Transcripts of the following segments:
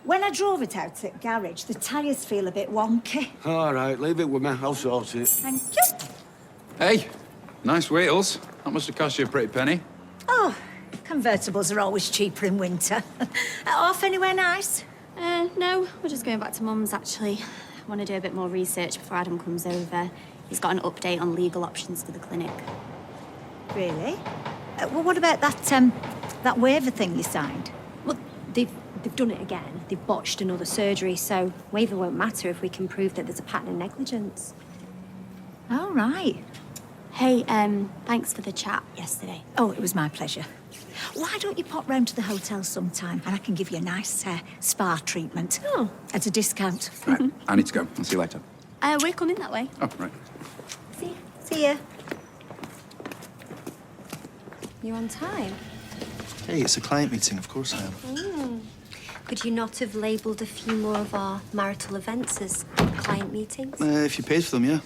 When I drove it out at garage, the tyres feel a bit wonky. All right, leave it with me. I'll sort it. Thank you. Hey, nice wheels. That must have cost you a pretty penny. Oh, convertibles are always cheaper in winter. Off anywhere nice? No, we're just going back to Mum's, actually. I want to do a bit more research before Adam comes over. He's got an update on legal options for the clinic. Really? Well, what about that waiver thing you signed? Well, they've done it again. They've botched another surgery, so waiver won't matter if we can prove that there's a pattern of negligence. Oh, right. Hey, thanks for the chat yesterday. Oh, it was my pleasure. Why don't you pop round to the hotel sometime and I can give you a nice spa treatment. Oh. At a discount. Right, I need to go. I'll see you later. We're coming that way. Oh, right. See ya. You're on time. Hey, it's a client meeting, of course I am. Could you not have labelled a few more of our marital events as client meetings? If you paid for them, yeah.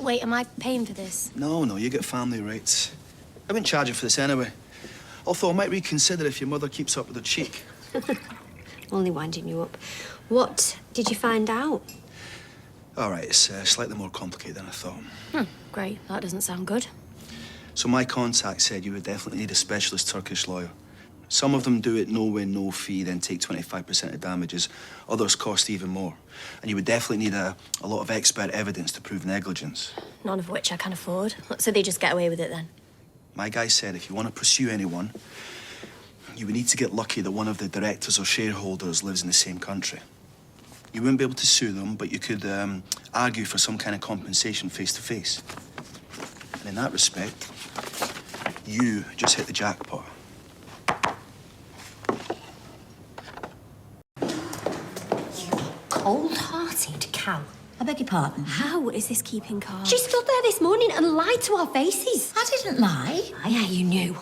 Wait, am I paying for this? No, you get family rates. I wouldn't charge you for this anyway. Although I might reconsider if your mother keeps up with her cheek. Only winding you up. What did you find out? All right, it's slightly more complicated than I thought. Great, that doesn't sound good. So my contact said you would definitely need a specialist Turkish lawyer. Some of them do it no win, no fee, then take 25% of damages. Others cost even more. And you would definitely need a lot of expert evidence to prove negligence. None of which I can afford. So they just get away with it then? My guy said if you want to pursue anyone, you would need to get lucky that one of the directors or shareholders lives in the same country. You wouldn't be able to sue them, but you could argue for some kind of compensation face-to-face. And in that respect, you just hit the jackpot. Cold-hearted cow. I beg your pardon? How is this keeping calm? She stood there this morning and lied to our faces. I didn't lie. Yeah, you knew.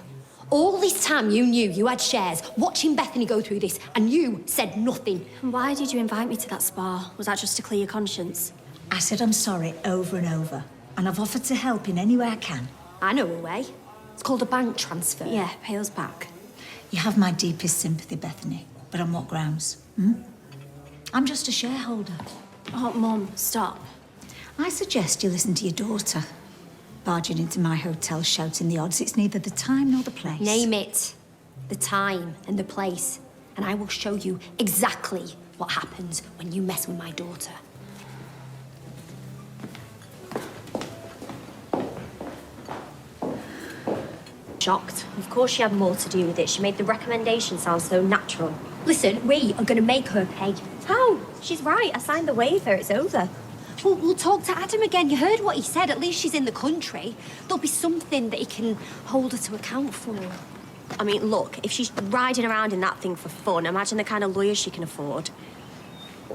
All this time you knew you had shares, watching Bethany go through this, and you said nothing. Why did you invite me to that spa? Was that just to clear your conscience? I said I'm sorry over and over. And I've offered to help in any way I can. I know a way. It's called a bank transfer. Yeah, pay us back. You have my deepest sympathy, Bethany. But on what grounds? I'm just a shareholder. Oh, Mum, stop. I suggest you listen to your daughter. Barging into my hotel, shouting the odds. It's neither the time nor the place. Name it. The time and the place. And I will show you exactly what happens when you mess with my daughter. Shocked. Of course she had more to do with it. She made the recommendation sound so natural. Listen, we are going to make her pay. How? She's right. I signed the waiver. It's over. Well, we'll talk to Adam again. You heard what he said. At least she's in the country. There'll be something that he can hold her to account for. I mean, look, if she's riding around in that thing for fun, imagine the kind of lawyer she can afford.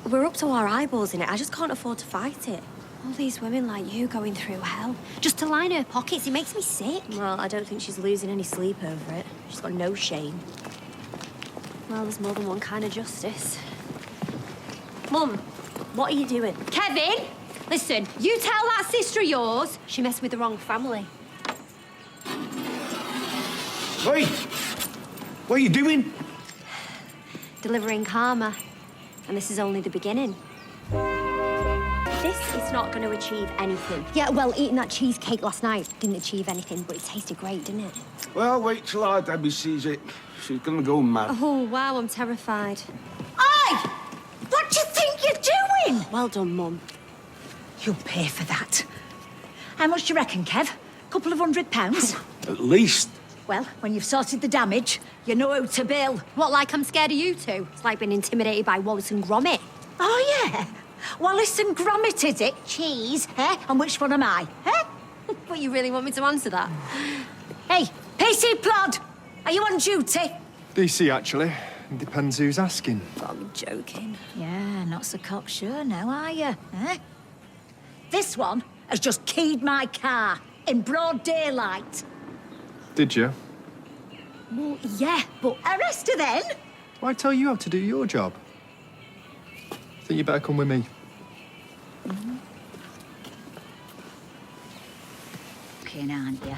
We're up to our eyeballs in it. I just can't afford to fight it. All these women like you going through hell. Just to line her pockets, it makes me sick. Well, I don't think she's losing any sleep over it. She's got no shame. Well, there's more than one kind of justice. Mum, what are you doing? Kevin, listen, you tell that sister of yours she messed with the wrong family. Wait! What are you doing? Delivering karma. And this is only the beginning. This is not going to achieve anything. Yeah, well, eating that cheesecake last night didn't achieve anything, but it tasted great, didn't it? Well, wait till our Debbie sees it. She's gonna go mad. Oh, wow, I'm terrified. Oi! What do you think you're doing? Well done, Mum. You'll pay for that. How much do you reckon, Kev? Couple of £100? At least. Well, when you've sorted the damage, you know who to bill. What, like I'm scared of you two? It's like being intimidated by Wallace and Gromit. Oh, yeah? Wallace and Gromit, is it? Cheese, eh? And which one am I, eh? But you really want me to answer that? Hey, PC Plod, are you on duty? DC, actually. It depends who's asking. I'm joking. Yeah, not so cocksure now, are you, eh? This one has just keyed my car in broad daylight. Did you? Well, yeah, but arrest her then. Why tell you how to do your job? Think you better come with me. Fucking aren't you?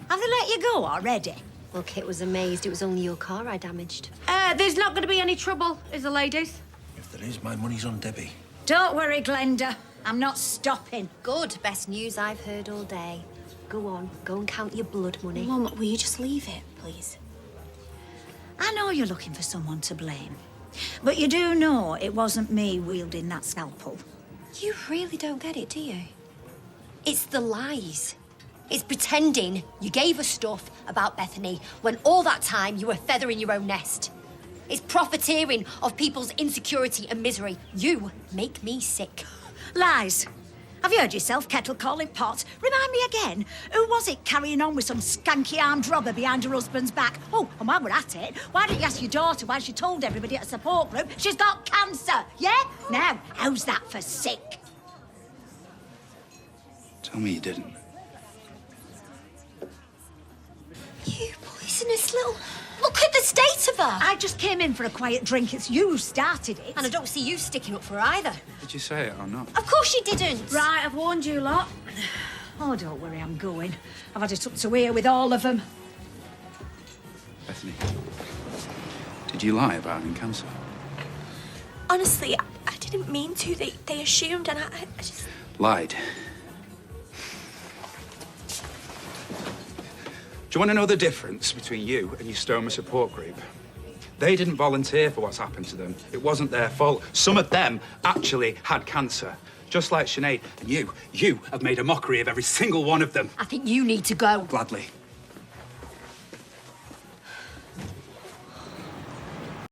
Have they let you go already? Well, Kit was amazed. It was only your car I damaged. There's not going to be any trouble, is there, ladies? If there is, my money's on Debbie. Don't worry, Glenda. I'm not stopping. Good. Best news I've heard all day. Go on. Go and count your blood money. Mum, will you just leave it, please? I know you're looking for someone to blame. But you do know it wasn't me wielding that scalpel. You really don't get it, do you? It's the lies. It's pretending you gave us stuff about Bethany when all that time you were feathering your own nest. It's profiteering of people's insecurity and misery. You make me sick. Lies. Have you heard yourself kettle calling pot? Remind me again, who was it carrying on with some skanky-armed robber behind her husband's back? Oh, and while we're at it, why don't you ask your daughter why she told everybody at a support group she's got cancer, yeah? Now, how's that for sick? Tell me you didn't. You poisonous little... Look at the state of her! I just came in for a quiet drink. It's you who started it. And I don't see you sticking up for her either. Did you say it or not? Of course you didn't. Right, I've warned you lot. Oh, don't worry, I'm going. I've had it up to here with all of them. Bethany, did you lie about having cancer? Honestly, I didn't mean to. They assumed, and I just... Lied. Do you want to know the difference between you and your stoma support group? They didn't volunteer for what's happened to them. It wasn't their fault. Some of them actually had cancer, just like Sinead. And you have made a mockery of every single one of them. I think you need to go. Gladly.